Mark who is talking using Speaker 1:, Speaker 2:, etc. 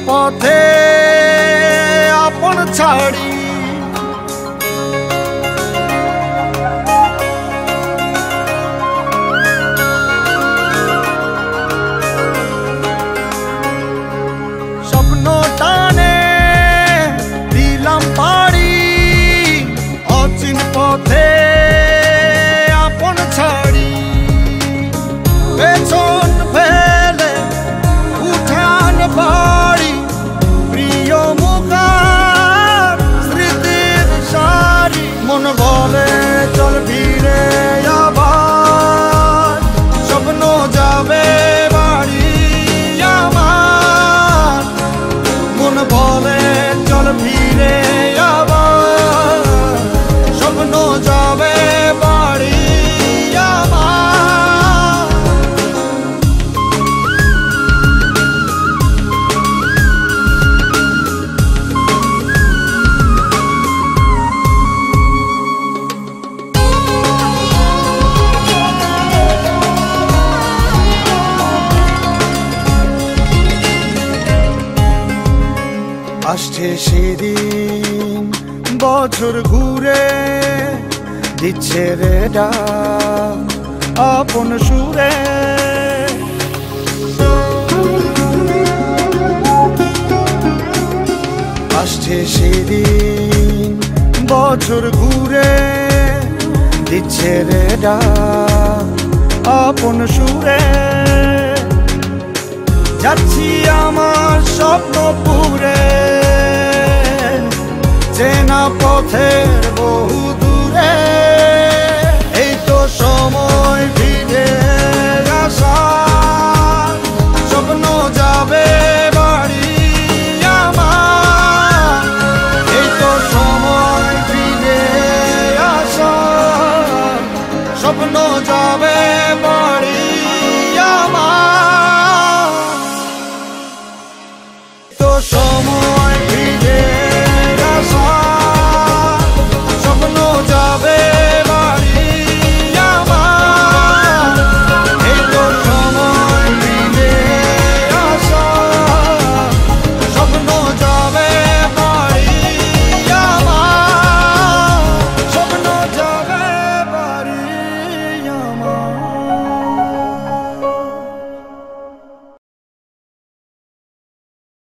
Speaker 1: পথে আপন ছাড়ি স্বপ্ন টানে দিলাম পাড়ি অচিন পথে আপন ছাড়ি পেছন ফেলে উঠান বাড়ি প্রিয় মুখার স্মৃতির সারি মন বলে চল ফিরে আবার স্বপ্ন যাবে বাড়ি আমার মন বলে চল ফিরে আবার স্বপ্ন যাবে বাড়ি আমার আসছে সেদিন বছর ঘুরে দিচ্ছে রে ডাক আপন সুরে আসছে সেদিন বছর ঘুরে দিচ্ছে রে ডাক আপন সুরে যাচ্ছি আমার স্বপ্ন পুরে চেনা পথের বহু দূরে এই তো সময় ফিরে আসা স্বপ্ন যাবে